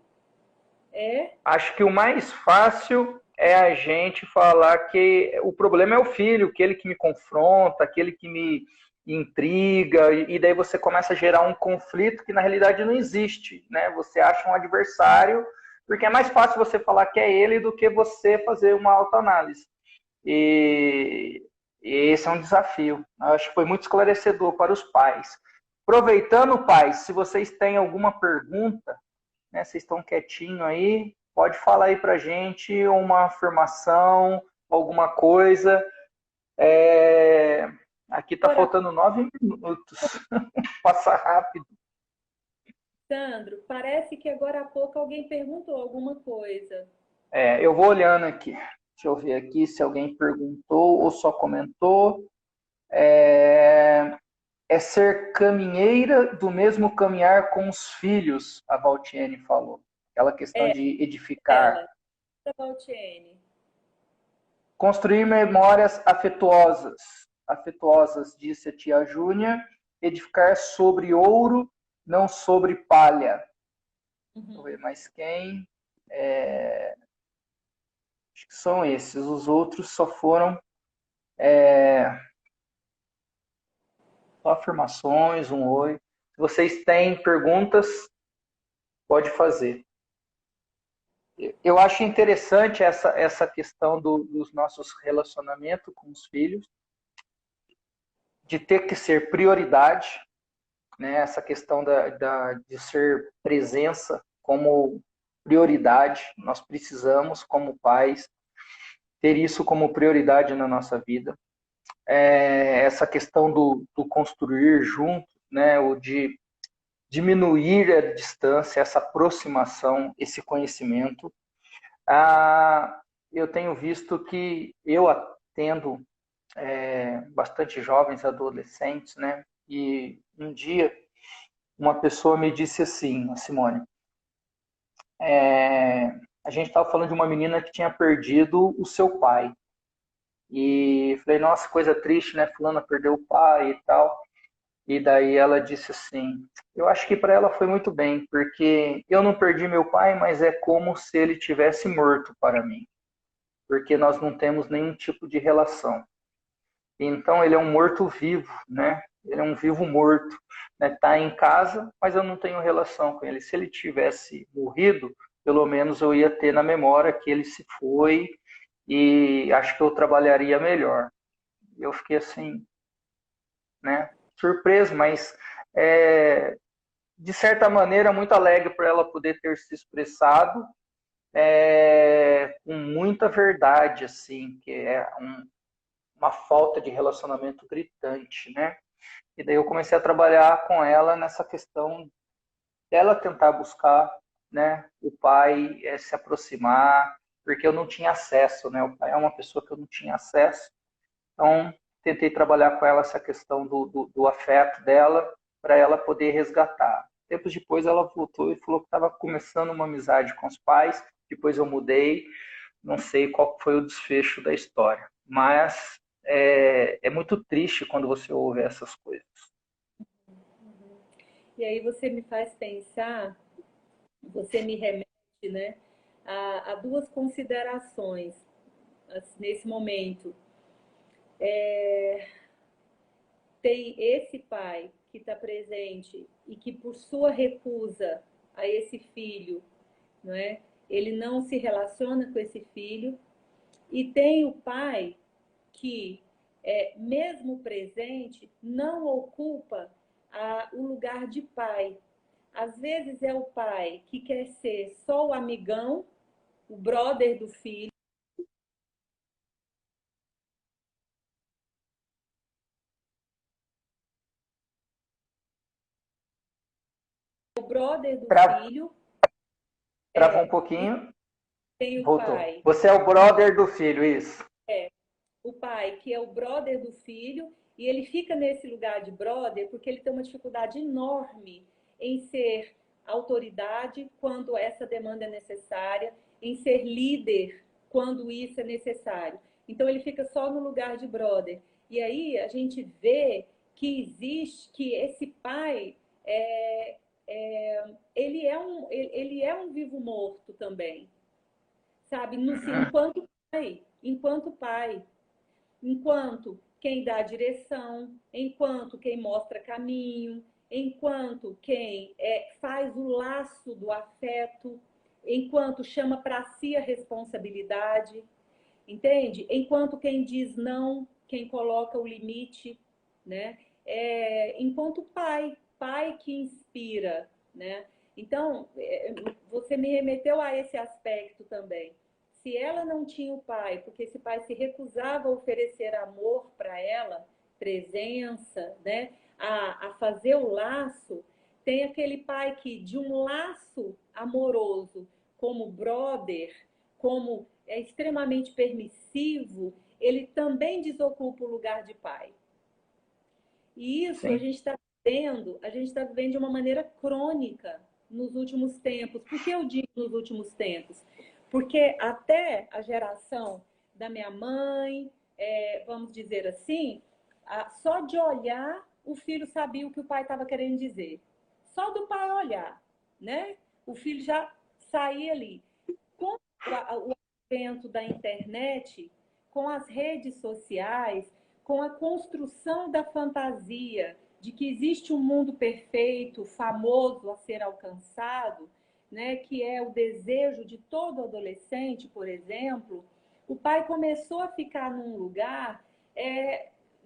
é. Acho que o mais fácil é a gente falar que o problema é o filho, aquele que me confronta, aquele que me intriga, e daí você começa a gerar um conflito que na realidade não existe, né? Você acha um adversário, porque é mais fácil você falar que é ele do que você fazer uma autoanálise. E, e esse é um desafio. Eu acho que foi muito esclarecedor para os pais. Aproveitando, pais, se vocês têm alguma pergunta, né? Vocês estão quietinho aí, pode falar aí para gente uma afirmação, alguma coisa. Aqui está Ora, faltando 9 minutos. Passa rápido. Sandro, parece que agora há pouco alguém perguntou alguma coisa. Eu vou olhando aqui. Deixa eu ver aqui se alguém perguntou ou só comentou. É ser caminheira do mesmo caminhar com os filhos, a Valtiene falou. Aquela questão É, de edificar. ela, Valtiene. Construir memórias afetuosas, disse a tia Júnia, edificar sobre ouro, não sobre palha. Vou ver mais quem. Acho que são esses. Os outros só foram só afirmações, um oi. Se vocês têm perguntas, pode fazer. Eu acho interessante essa questão dos nossos relacionamentos com os filhos, de ter que ser prioridade, né? Essa questão de ser presença como prioridade. Nós precisamos, como pais, ter isso como prioridade na nossa vida. Essa questão do construir junto, né? O de diminuir a distância, essa aproximação, esse conhecimento. Eu tenho visto que eu atendo bastante jovens, adolescentes, né? E um dia uma pessoa me disse assim, Simone, a gente estava falando de uma menina que tinha perdido o seu pai. E falei, nossa, coisa triste, né? Fulana perdeu o pai e tal. E daí ela disse assim, eu acho que para ela foi muito bem, porque eu não perdi meu pai, mas é como se ele tivesse morto para mim, porque nós não temos nenhum tipo de relação. Então ele é um morto-vivo, né? Ele é um vivo morto, né? Tá em casa, mas eu não tenho relação com ele. Se ele tivesse morrido, pelo menos eu ia ter na memória que ele se foi e acho que eu trabalharia melhor. Eu fiquei assim, né? Surpreso, mas de certa maneira muito alegre por ela poder ter se expressado com muita verdade, assim, que é uma falta de relacionamento gritante, né? E daí eu comecei a trabalhar com ela nessa questão dela tentar buscar, né, o pai, se aproximar, porque eu não tinha acesso, né? O pai é uma pessoa que eu não tinha acesso, então tentei trabalhar com ela essa questão do afeto dela para ela poder resgatar. Tempos depois ela voltou e falou que estava começando uma amizade com os pais, depois eu mudei, não sei qual foi o desfecho da história, mas é muito triste quando você ouve essas coisas. E aí você me faz pensar, você me remete, né, a duas considerações nesse momento. Tem esse pai que está presente e que por sua recusa a esse filho, não é? Ele não se relaciona com esse filho. E tem o pai que, mesmo presente, não ocupa o lugar de pai. Às vezes é o pai que quer ser só o amigão, o brother do filho, o brother do Tra- filho, Travou um e pouquinho. tem o Voltou. pai, Você é o brother do filho, isso. é, o pai que é o brother do filho, e ele fica nesse lugar de brother porque ele tem uma dificuldade enorme em ser autoridade quando essa demanda é necessária, em ser líder quando isso é necessário. Então ele fica só no lugar de brother. E aí a gente vê que existe, que esse pai ele é um vivo morto também, sabe? No, enquanto pai, enquanto quem dá direção, enquanto quem mostra caminho, enquanto quem faz o laço do afeto, enquanto chama para si a responsabilidade, entende? Enquanto quem diz não, quem coloca o limite, né? Enquanto pai que inspira, né? Então, você me remeteu a esse aspecto também. Se ela não tinha o pai, porque esse pai se recusava a oferecer amor para ela, presença, né? A fazer o laço, tem aquele pai que, de um laço amoroso, como brother, como é extremamente permissivo, ele também desocupa o lugar de pai. E isso Sim. a gente está vivendo de uma maneira crônica nos últimos tempos. Por que eu digo nos últimos tempos? Porque até a geração da minha mãe, vamos dizer assim, só de olhar o filho sabia o que o pai estava querendo dizer. Só do pai olhar, né? O filho já saía ali. Com o advento da internet, com as redes sociais, com a construção da fantasia de que existe um mundo perfeito, famoso a ser alcançado, né, que é o desejo de todo adolescente, por exemplo, o pai começou a ficar num lugar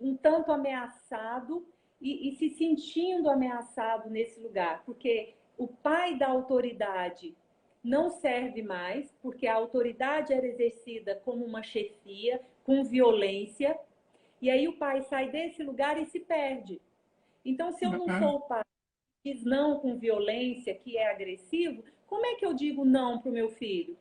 um tanto ameaçado e se sentindo ameaçado nesse lugar, porque o pai da autoridade não serve mais, porque a autoridade era exercida como uma chefia, com violência, e aí o pai sai desse lugar e se perde. Então, se eu não Uhum. sou o pai que diz não com violência, que é agressivo, como é que eu digo não para o meu filho?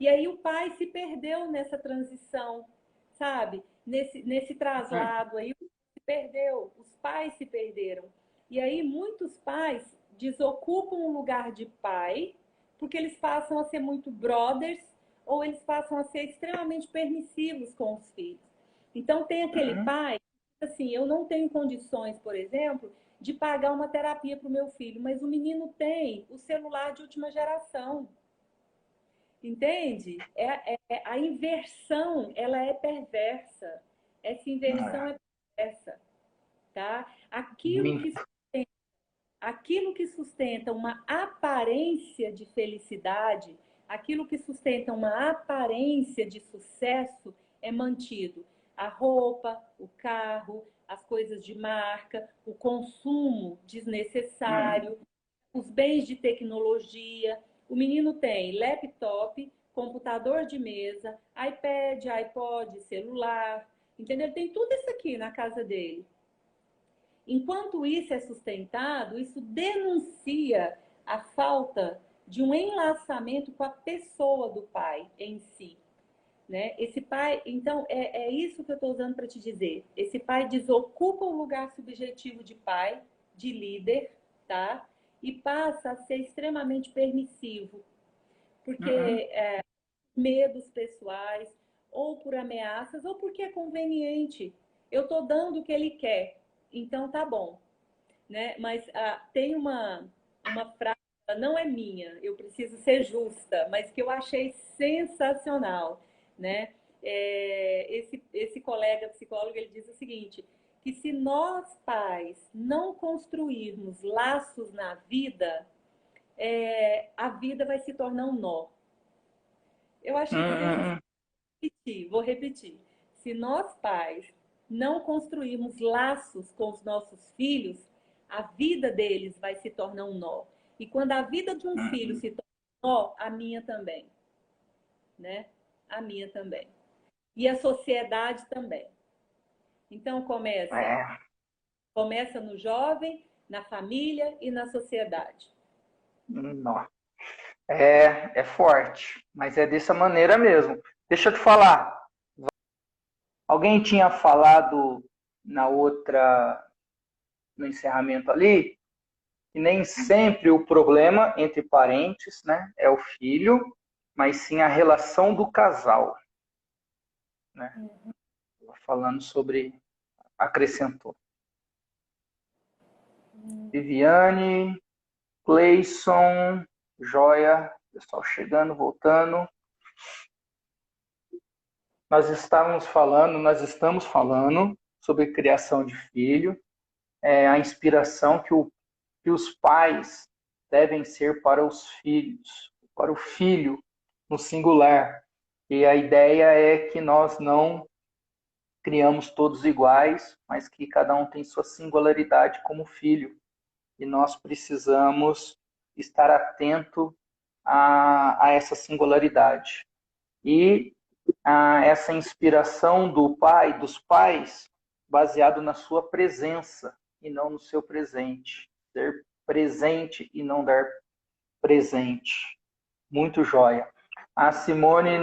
E aí o pai se perdeu nessa transição, sabe? Nesse traslado aí, se perdeu, os pais se perderam. E aí muitos pais desocupam o lugar de pai, porque eles passam a ser muito brothers, ou eles passam a ser extremamente permissivos com os filhos. Então tem aquele Uhum. pai, assim, eu não tenho condições, por exemplo, de pagar uma terapia para o meu filho, mas o menino tem o celular de última geração. Entende? A inversão, ela é perversa. Essa inversão É. é perversa, tá? Me- Aquilo que sustenta uma aparência de felicidade, aquilo que sustenta uma aparência de sucesso é mantido. A roupa, o carro, as coisas de marca, o consumo Uhum. desnecessário, os bens de tecnologia. O menino tem laptop, computador de mesa, iPad, iPod, celular, entendeu? Ele tem tudo isso aqui na casa dele. Enquanto isso é sustentado, isso denuncia a falta de um enlaçamento com a pessoa do pai em si. Né? Esse pai, então, é isso que eu estou usando para te dizer. Esse pai desocupa o lugar subjetivo de pai, de líder, tá? E passa a ser extremamente permissivo, porque Uhum. medos pessoais, ou por ameaças, ou porque é conveniente. Eu estou dando o que ele quer, então tá bom. Né? Mas tem uma frase, não é minha, eu preciso ser justa, mas que eu achei sensacional, né? Esse colega psicólogo ele diz o seguinte, que se nós pais não construirmos laços na vida, a vida vai se tornar um nó. Eu achei sensacional. Uhum. Vou repetir. Se nós pais não construirmos laços com os nossos filhos, a vida deles vai se tornar um nó. E quando a vida de um filho Uhum. se torna um nó, a minha também, né? A minha também. E a sociedade também. Então É. começa no jovem, na família e na sociedade. Não. É forte, mas é dessa maneira mesmo. Deixa eu te falar. Alguém tinha falado na outra, no encerramento ali, que nem sempre o problema entre parentes, né, é o filho, mas sim a relação do casal, né? Falando sobre, acrescentou. Viviane, Cleison, Joia, pessoal chegando, voltando. Nós estamos falando sobre criação de filho, a inspiração que os pais devem ser para os filhos, para o filho no singular. E a ideia é que nós não criamos todos iguais, mas que cada um tem sua singularidade como filho. E nós precisamos estar atento a essa singularidade. E essa inspiração do pai, dos pais, baseado na sua presença e não no seu presente. Ser presente e não dar presente. Muito joia. A Simone,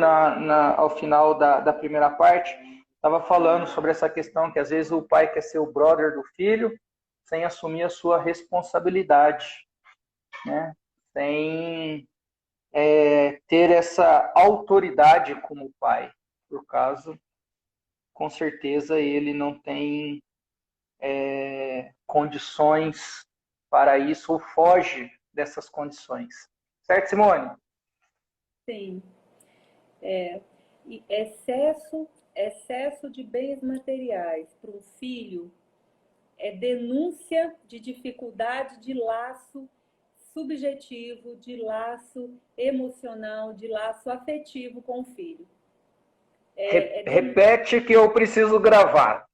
ao final da primeira parte, estava falando sobre essa questão que às vezes o pai quer ser o brother do filho sem assumir a sua responsabilidade, né? Sem ter essa autoridade como pai. Por caso, com certeza ele não tem condições para isso ou foge dessas condições. Certo, Simone? Sim. E excesso de bens materiais para um filho é denúncia de dificuldade de laço subjetivo, de laço emocional, de laço afetivo com o filho. Repete que eu preciso gravar.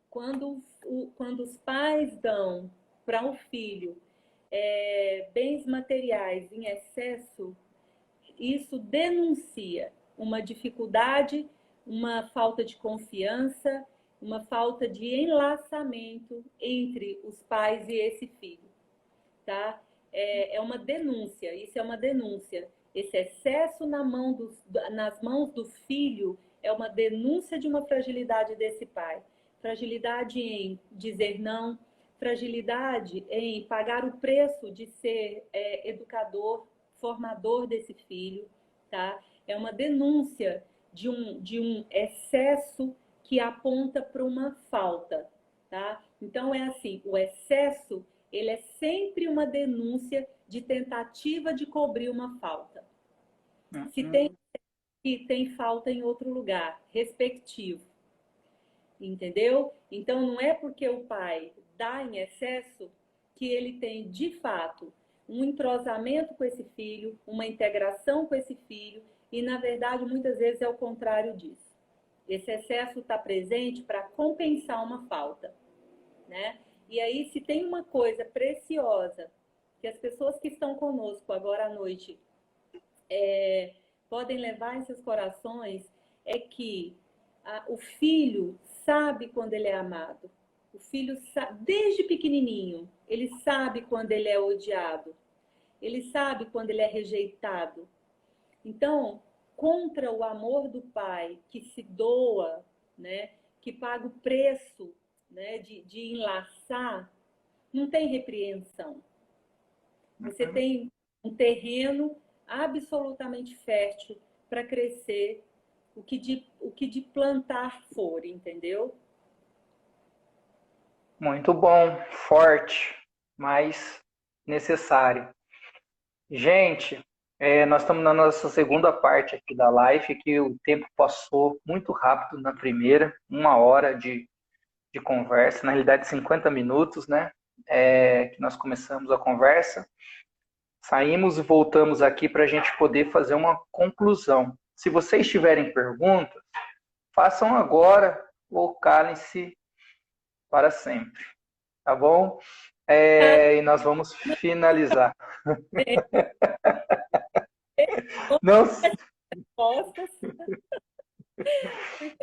Quando os pais dão para um filho bens materiais em excesso, isso denuncia uma dificuldade, uma falta de confiança, uma falta de enlaçamento entre os pais e esse filho, tá? É uma denúncia, isso é uma denúncia. Esse excesso nas mãos do filho é uma denúncia de uma fragilidade desse pai. Fragilidade em dizer não, fragilidade em pagar o preço de ser educador, formador desse filho, tá? É uma denúncia de um excesso que aponta para uma falta, tá? Então é assim, o excesso, ele é sempre uma denúncia de tentativa de cobrir uma falta. Se tem falta em outro lugar, respectivo. Entendeu? Então não é porque o pai dá em excesso que ele tem, de fato, um entrosamento com esse filho, uma integração com esse filho, e na verdade muitas vezes é o contrário disso. Esse excesso está presente para compensar uma falta, né? E aí, se tem uma coisa preciosa que as pessoas que estão conosco agora à noite podem levar em seus corações, é que o filho sabe quando ele é amado. O filho sabe, desde pequenininho, ele sabe quando ele é odiado. Ele sabe quando ele é rejeitado. Então, contra o amor do pai que se doa, né, que paga o preço, né, de enlaçar, não tem repreensão. Você tem um terreno absolutamente fértil para crescer o que de plantar for, entendeu? Muito bom, forte, mas necessário. Gente, nós estamos na nossa segunda parte aqui da live, que o tempo passou muito rápido na primeira, 1 hora de conversa, na realidade 50 minutos, né? Que nós começamos a conversa. Saímos e voltamos aqui para a gente poder fazer uma conclusão. Se vocês tiverem perguntas, façam agora ou calem-se para sempre, tá bom? E nós vamos finalizar. Não,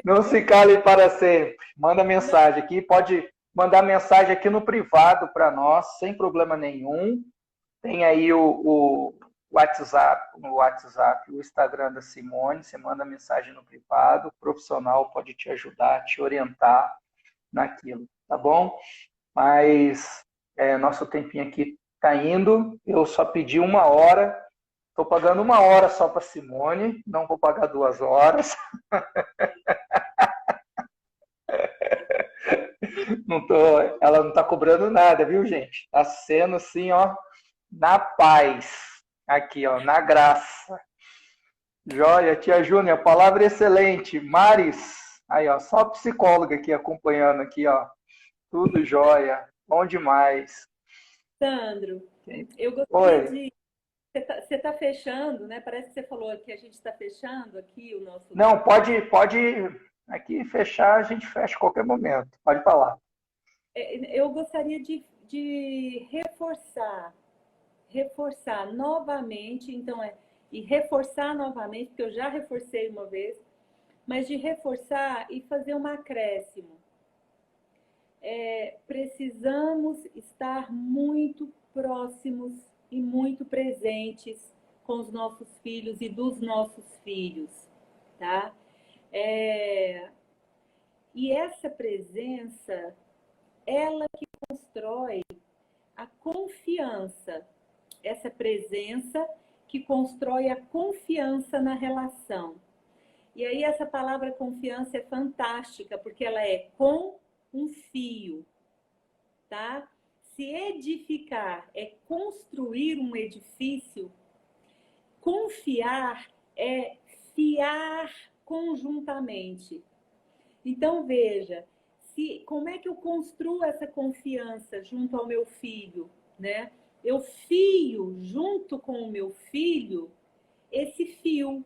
não se cale para sempre. Manda mensagem aqui, pode mandar mensagem aqui no privado para nós, sem problema nenhum. Tem aí o WhatsApp, o Instagram da Simone, você manda mensagem no privado, o profissional pode te ajudar, te orientar naquilo, tá bom? Mas nosso tempinho aqui tá indo, eu só pedi 1 hora, estou pagando 1 hora só para Simone, não vou pagar 2 horas. Ela não está cobrando nada, viu, gente? Está sendo assim, ó, na paz. Aqui, ó, na graça. Joia, tia Júnior, palavra excelente. Maris, aí, ó, só psicóloga aqui acompanhando aqui, ó. Tudo jóia. Bom demais. Sandro, eu Oi. gostaria de... Você está fechando, né? Parece que você falou que a gente está fechando aqui o nosso... Não, pode aqui fechar, a gente fecha a qualquer momento. Pode falar. Eu gostaria de reforçar novamente, então e reforçar novamente, porque eu já reforcei uma vez, mas de reforçar e fazer um acréscimo. Precisamos estar muito próximos e muito presentes com os nossos filhos e dos nossos filhos, tá? E essa presença, ela que constrói a confiança, essa presença que constrói a confiança na relação. E aí essa palavra confiança é fantástica, porque ela é com um fio, tá? Se edificar é construir um edifício, confiar é fiar conjuntamente. Então, veja, como é que eu construo essa confiança junto ao meu filho, né? Eu fio junto com o meu filho esse fio.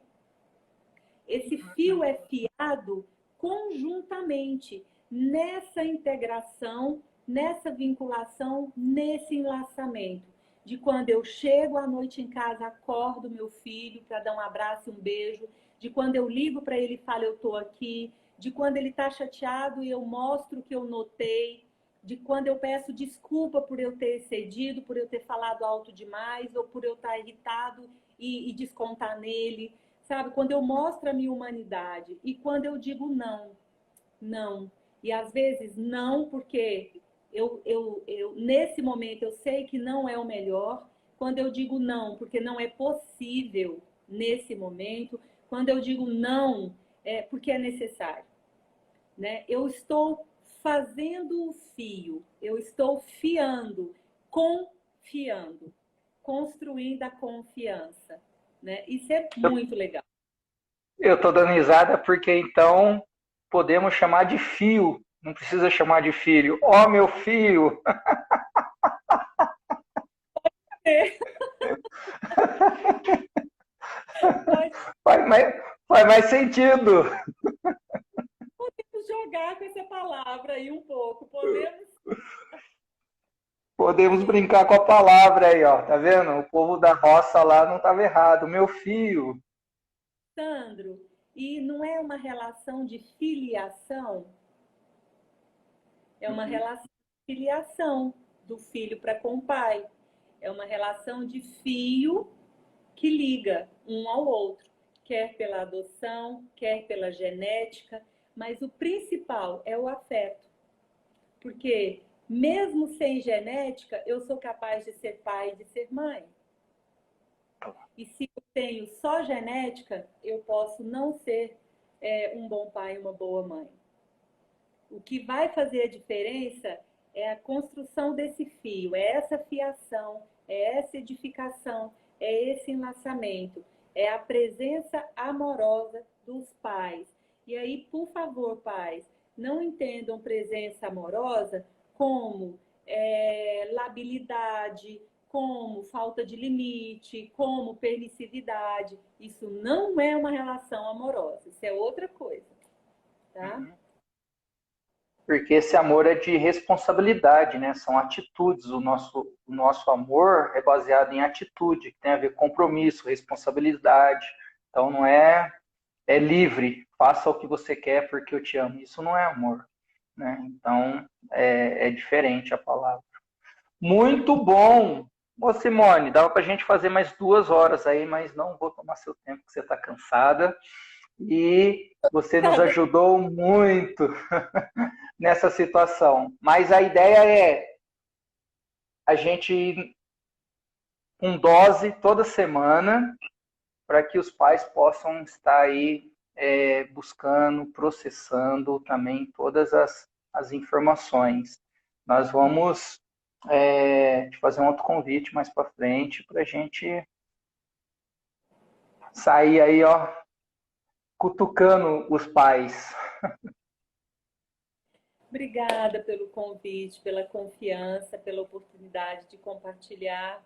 Esse fio é fiado conjuntamente nessa integração, nessa vinculação, nesse enlaçamento. De quando eu chego à noite em casa, acordo meu filho para dar um abraço e um beijo, de quando eu ligo para ele e falo eu estou aqui, de quando ele está chateado e eu mostro o que eu notei, de quando eu peço desculpa por eu ter excedido, por eu ter falado alto demais, ou por eu estar irritado e descontar nele, sabe? Quando eu mostro a minha humanidade e quando eu digo não, não. E às vezes não, porque nesse momento eu sei que não é o melhor. Quando eu digo não, porque não é possível nesse momento. Quando eu digo não, é porque é necessário, né? Eu estou fazendo o fio, eu estou fiando, confiando, construindo a confiança, né? Isso é muito legal. Eu estou dando risada porque então podemos chamar de fio, não precisa chamar de filho. Ó, meu filho! Faz mais sentido. Podemos jogar com essa palavra aí um pouco, Podemos brincar com a palavra aí, ó. Tá vendo? O povo da roça lá não estava errado. Meu filho. Sandro, e não é uma relação de filiação? É uma relação de filiação do filho para com o pai. É uma relação de fio que liga um ao outro, quer pela adoção, quer pela genética, mas o principal é o afeto. Porque mesmo sem genética, eu sou capaz de ser pai e de ser mãe. E se eu tenho só genética, eu posso não ser um bom pai e uma boa mãe. O que vai fazer a diferença é a construção desse fio, é essa fiação, é essa edificação, é esse enlaçamento, é a presença amorosa dos pais. E aí, por favor, pais, não entendam presença amorosa como labilidade, como falta de limite, como permissividade. Isso não é uma relação amorosa, isso é outra coisa, tá? Porque esse amor é de responsabilidade, né? São atitudes. O nosso amor é baseado em atitude, que tem a ver com compromisso, responsabilidade. Então não é livre, faça o que você quer porque eu te amo. Isso não é amor. né? Então, é diferente a palavra. Muito bom! Ô, Simone, dava para a gente fazer mais 2 horas aí, mas não vou tomar seu tempo, que você está cansada. E você nos ajudou muito nessa situação. Mas a ideia é a gente com dose toda semana, para que os pais possam estar aí buscando, processando também todas as informações. Nós vamos te fazer um outro convite mais para frente para a gente sair aí, ó, cutucando os pais. Obrigada pelo convite, pela confiança, pela oportunidade de compartilhar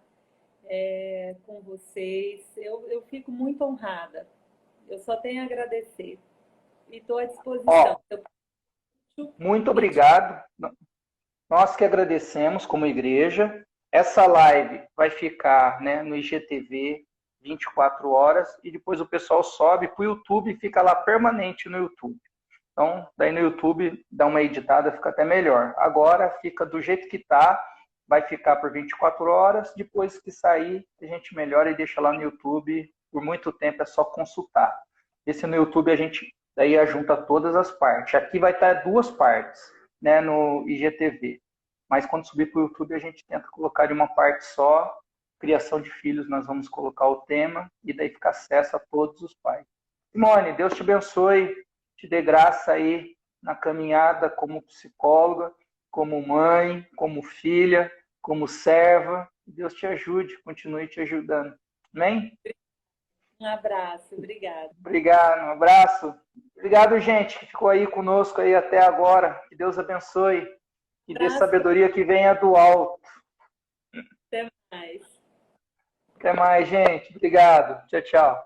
com vocês. Eu fico muito honrada. Eu só tenho a agradecer. E estou à disposição. Muito obrigado. Nós que agradecemos como igreja. Essa live vai ficar, né, no IGTV 24 horas e depois o pessoal sobe para o YouTube e fica lá permanente no YouTube. Então, daí no YouTube dá uma editada, fica até melhor. Agora fica do jeito que está, vai ficar por 24 horas. Depois que sair, a gente melhora e deixa lá no YouTube. Por muito tempo é só consultar. Esse no YouTube a gente daí junta todas as partes. Aqui vai estar 2 partes, né, no IGTV. Mas quando subir para o YouTube a gente tenta colocar de uma parte só. Criação de filhos, nós vamos colocar o tema e daí fica acesso a todos os pais. Simone, Deus te abençoe, te dê graça aí na caminhada como psicóloga, como mãe, como filha, como serva. Deus te ajude, continue te ajudando. Amém? Um abraço, obrigada. Obrigado, um abraço. Obrigado, gente, que ficou aí conosco aí até agora. Que Deus abençoe. Que dê sabedoria que venha do alto. Até mais. Até mais, gente. Obrigado. Tchau, tchau.